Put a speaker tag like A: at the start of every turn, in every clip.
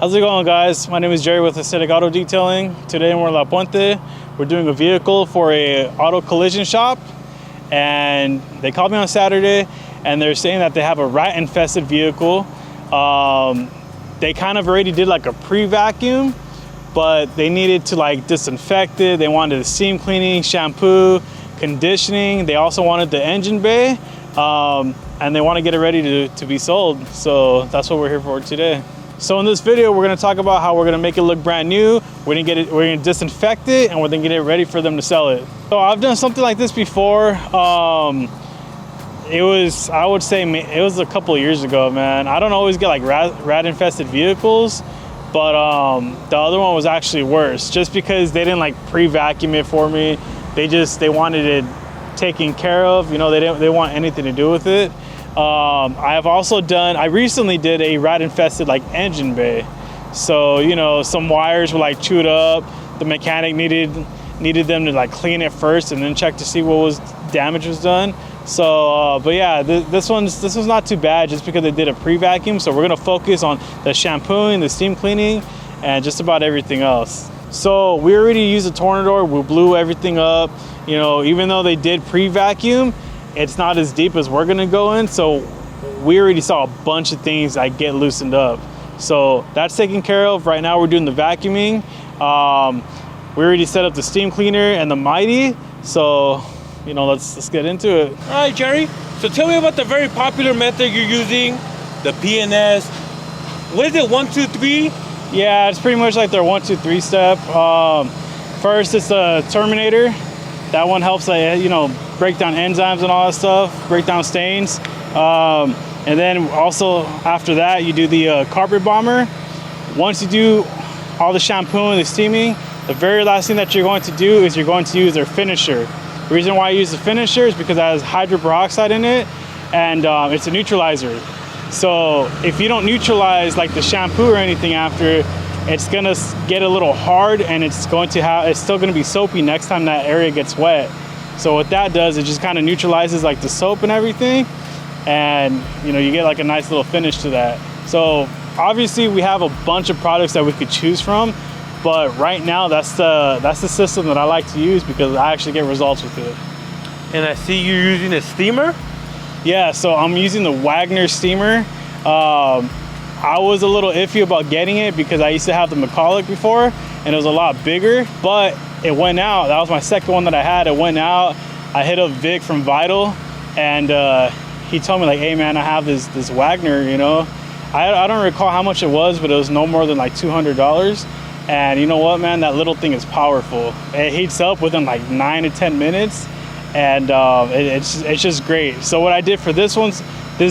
A: How's it going, guys? My name is Jerry with Aesthetic Auto Detailing. Today we're in La Puente. We're doing a vehicle for a auto collision shop, and they called me on Saturday and they're saying that they have a rat infested vehicle. They kind of already did like a pre-vacuum, but they needed to like disinfect it. They wanted the steam cleaning, shampoo, conditioning. They also wanted the engine bay, and they want to get it ready to be sold. So that's what we're here for today. So in this video, we're going to talk about how we're going to make it look brand new. We're going to disinfect it, and we're going to get it ready for them to sell it. So I've done something like this before. I would say it was a couple of years ago, man. I don't always get like rat infested vehicles, but the other one was actually worse, just because they didn't like pre-vacuum it for me. They wanted it taken care of. You know, they didn't want anything to do with it. I recently did a rat infested like engine bay. So, you know, some wires were like chewed up. The mechanic needed them to like clean it first and then check to see what damage was done. So, but yeah, this one's not too bad just because they did a pre-vacuum. So we're gonna focus on the shampooing, the steam cleaning, and just about everything else. So we already used the Tornador. We blew everything up. You know, even though they did pre-vacuum, it's not as deep as we're gonna go in. So we already saw a bunch of things like get loosened up. So that's taken care of. Right now we're doing the vacuuming. We already set up the steam cleaner and the Mighty. So, you know, let's get into it.
B: All right, Jerry. So tell me about the very popular method you're using, the PNS. What is it, 1, 2, 3?
A: Yeah, it's pretty much like their 1, 2, 3 step. First, it's the Terminator. That one helps, you know, break down enzymes and all that stuff, break down stains. And then also after that, you do the carpet bomber. Once you do all the shampoo and the steaming, the very last thing that you're going to do is you're going to use their finisher. The reason why I use the finisher is because it has hydrogen peroxide in it, and it's a neutralizer. So if you don't neutralize like the shampoo or anything after, it's gonna get a little hard, and it's still gonna be soapy next time that area gets wet. So what that does, it just kind of neutralizes like the soap and everything, and you know, you get like a nice little finish to that. So obviously we have a bunch of products that we could choose from, but right now that's the system that I like to use because I actually get results with it.
B: And I see you using a steamer?
A: Yeah, so I'm using the Wagner steamer. I was a little iffy about getting it because I used to have the McCulloch before, and it was a lot bigger, but it went out. That was my second one that I had. It went out. I hit up Vic from Vital, and he told me like, hey man, I have this Wagner, you know. I don't recall how much it was, but it was no more than like $200. And you know what, man, that little thing is powerful. It heats up within like 9 to 10 minutes, and it's just great. So what I did for this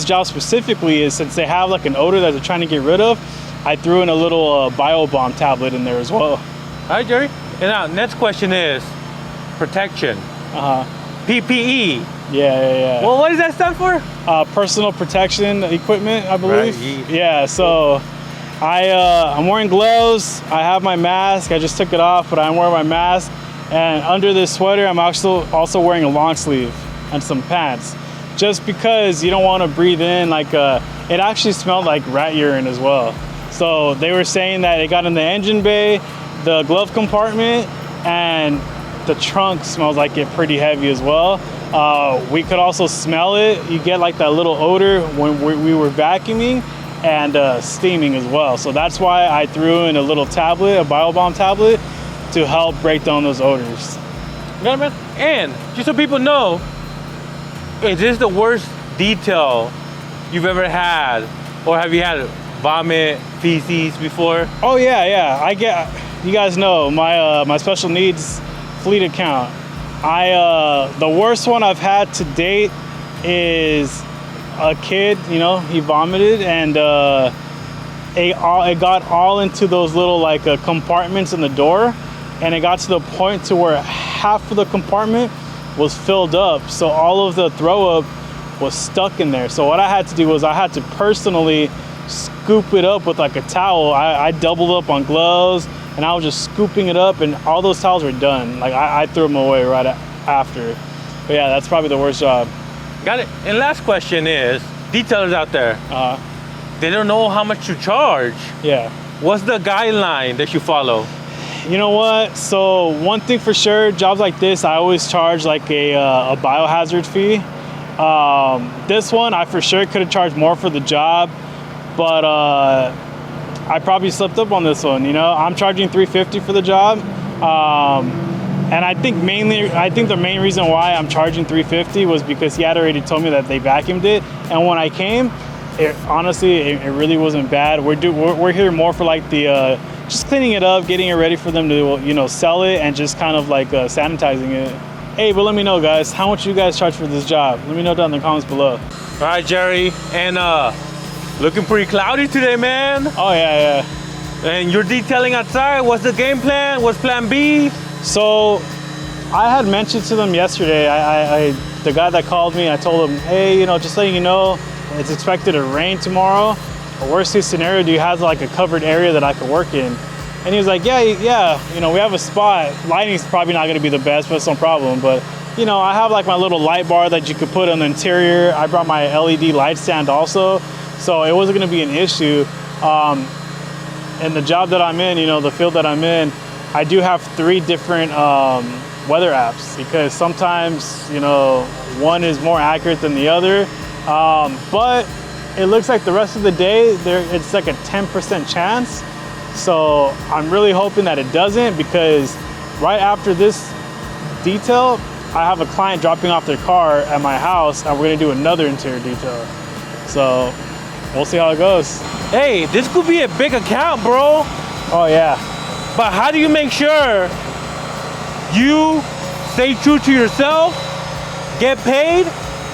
A: job specifically is, since they have like an odor that they're trying to get rid of, I threw in a little bio bomb tablet in there as well.
B: All right, Jerry. And now next question is protection. PPE.
A: Yeah.
B: Well, what does that stand for?
A: Personal protection equipment, I believe.
B: Right.
A: Yeah. So I'm wearing gloves. I have my mask. I just took it off, but I'm wearing my mask. And under this sweater, I'm also wearing a long sleeve and some pants, just because you don't want to breathe in like it actually smelled like rat urine as well. So they were saying that it got in the engine bay, the glove compartment, and the trunk smells like it pretty heavy as well. We could also smell it. You get like that little odor when we were vacuuming and steaming as well. So that's why I threw in a little tablet, a bio bomb tablet, to help break down those odors.
B: Got it, man. And just so people know, is this the worst detail you've ever had, or have you had vomit, feces before?
A: Oh yeah. You guys know my special needs fleet account. The worst one I've had to date is a kid. You know, he vomited, and it got all into those little like compartments in the door, and it got to the point to where half of the compartment was filled up, so all of the throw up was stuck in there. So what I had to do was I had to personally scoop it up with like a towel. I doubled up on gloves, and I was just scooping it up, and all those towels were done. Like I threw them away right after. But yeah, that's probably the worst job.
B: Got it. And last question is, detailers out there, they don't know how much to charge.
A: Yeah.
B: what's the guideline that you follow?
A: You know what? So one thing for sure, jobs like this, I always charge like a biohazard fee. This one, I for sure could have charged more for the job, but I probably slipped up on this one. You know, I'm charging $350 for the job, and I think the main reason why I'm charging $350 was because he had already told me that they vacuumed it, and when I came, honestly, it really wasn't bad. We're here more for like the just cleaning it up, getting it ready for them to, you know, sell it, and just kind of like sanitizing it. Hey, but let me know, guys, how much you guys charge for this job? Let me know down in the comments below.
B: All right, Jerry, and looking pretty cloudy today, man.
A: Oh yeah.
B: And you're detailing outside. What's the game plan? What's plan B?
A: So I had mentioned to them yesterday, the guy that called me, I told him, hey, you know, just letting you know, it's expected to rain tomorrow. Worst case scenario, do you have like a covered area that I could work in? And he was like, yeah, you know, we have a spot. Lighting's probably not gonna be the best, but it's no problem. But, you know, I have like my little light bar that you could put on the interior. I brought my LED light stand also, so it wasn't gonna be an issue. And the job that I'm in, you know, the field that I'm in, I do have 3 different weather apps, because sometimes, you know, one is more accurate than the other. But it looks like the rest of the day, it's like a 10% chance. So I'm really hoping that it doesn't, because right after this detail, I have a client dropping off their car at my house, and we're gonna do another interior detail. So we'll see how it goes.
B: Hey, this could be a big account, bro.
A: Oh yeah.
B: But how do you make sure you stay true to yourself, get paid,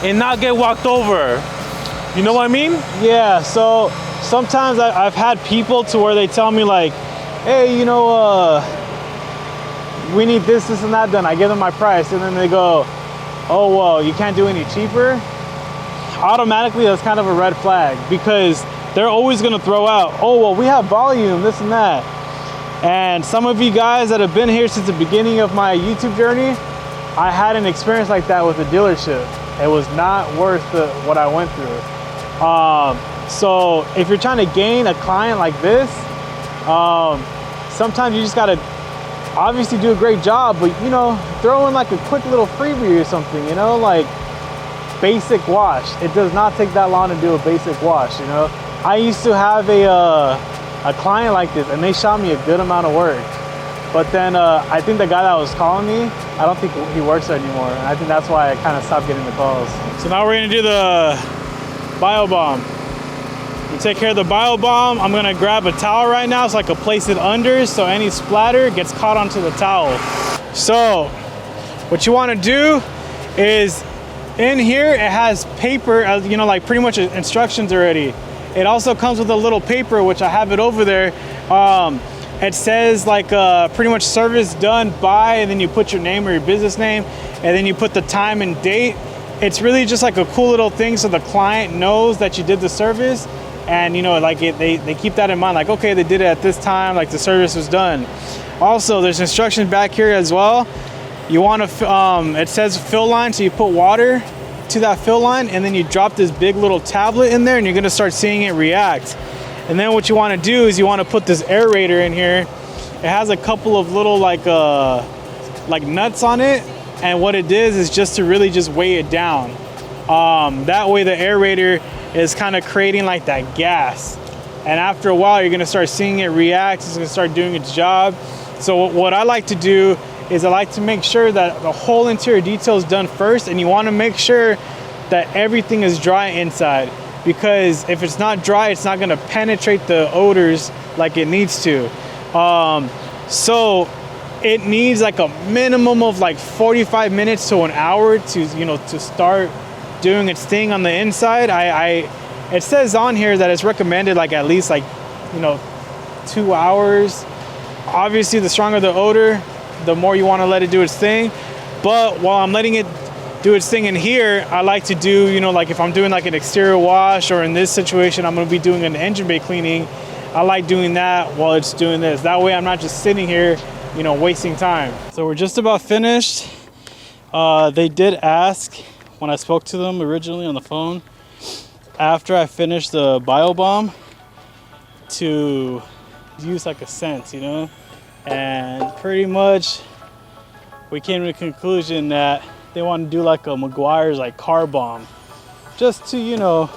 B: and not get walked over? You know what I mean?
A: Yeah, so sometimes I've had people to where they tell me like, hey, you know, we need this and that done. I give them my price, and then they go, oh, well, you can't do any cheaper. Automatically, that's kind of a red flag, because they're always gonna throw out, oh, well, we have volume, this and that. And some of you guys that have been here since the beginning of my YouTube journey, I had an experience like that with a dealership. It was not worth what I went through. So if you're trying to gain a client like this, sometimes you just gotta obviously do a great job, but you know, throw in like a quick little freebie or something, you know, like basic wash. It does not take that long to do a basic wash, you know. I used to have a client like this, and they shot me a good amount of work. But then I think the guy that was calling me, I don't think he works there anymore. And I think that's why I kind of stopped getting the calls. So now we're gonna do the bio bomb. You take care of the bio bomb. I'm gonna grab a towel right now so I can place it under, so any splatter gets caught onto the towel. So what you wanna do is, in here it has paper, you know, like pretty much instructions already. It also comes with a little paper, which I have it over there. It says like pretty much service done by, and then you put your name or your business name, and then you put the time and date. It's really just like a cool little thing so the client knows that you did the service, and you know, like they keep that in mind, like, okay, they did it at this time, like the service was done. Also, there's instructions back here as well. You want to, it says fill line, so you put water to that fill line, and then you drop this big little tablet in there, and you're gonna start seeing it react. And then what you want to do is you want to put this aerator in here. It has a couple of little like nuts on it, and what it is just to really just weigh it down. That way the aerator is kind of creating like that gas, and after a while you're gonna start seeing it react. It's gonna start doing its job. So what I like to do is I like to make sure that the whole interior detail is done first, and you want to make sure that everything is dry inside, because if it's not dry, it's not going to penetrate the odors like it needs to. So it needs like a minimum of like 45 minutes to an hour to, you know, to start doing its thing on the inside. It says on here that it's recommended like at least like, you know, 2 hours. Obviously, the stronger the odor, the more you want to let it do its thing. But while I'm letting it do its thing in here, I like to do, you know, like if I'm doing like an exterior wash, or in this situation I'm going to be doing an engine bay cleaning, I like doing that while it's doing this. That way I'm not just sitting here, you know, wasting time. So we're just about finished. They did ask when I spoke to them originally on the phone, after I finished the bio bomb, to use like a scent, you know. And pretty much we came to the conclusion that they want to do like a McGuire's like car bomb, just to, you know,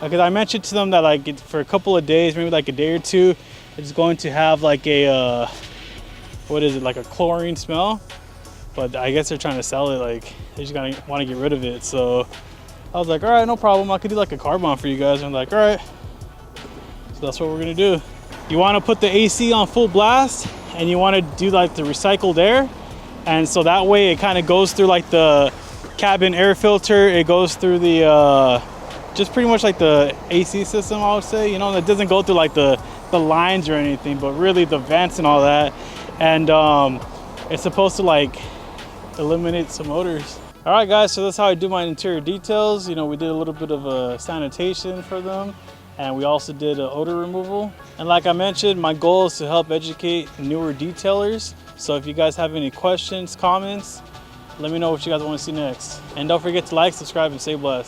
A: because I mentioned to them that like for a couple of days, maybe like a day or two, it's going to have like a what is it, like a chlorine smell. But I guess they're trying to sell it, like they just gonna want to get rid of it. So I was like, all right, no problem, I could do like a car bomb for you guys. And I'm like, all right, so that's what we're gonna do. You want to put the AC on full blast, and you want to do like the recycled air, and so that way it kind of goes through like the cabin air filter, it goes through the just pretty much like the AC system, I would say, you know, that doesn't go through like the lines or anything, but really the vents and all that. And it's supposed to like eliminate some odors. All right guys, so that's how I do my interior details. You know, we did a little bit of a sanitation for them, and we also did odor removal. And like I mentioned, my goal is to help educate newer detailers. So if you guys have any questions, comments, let me know what you guys want to see next. And don't forget to like, subscribe, and stay blessed.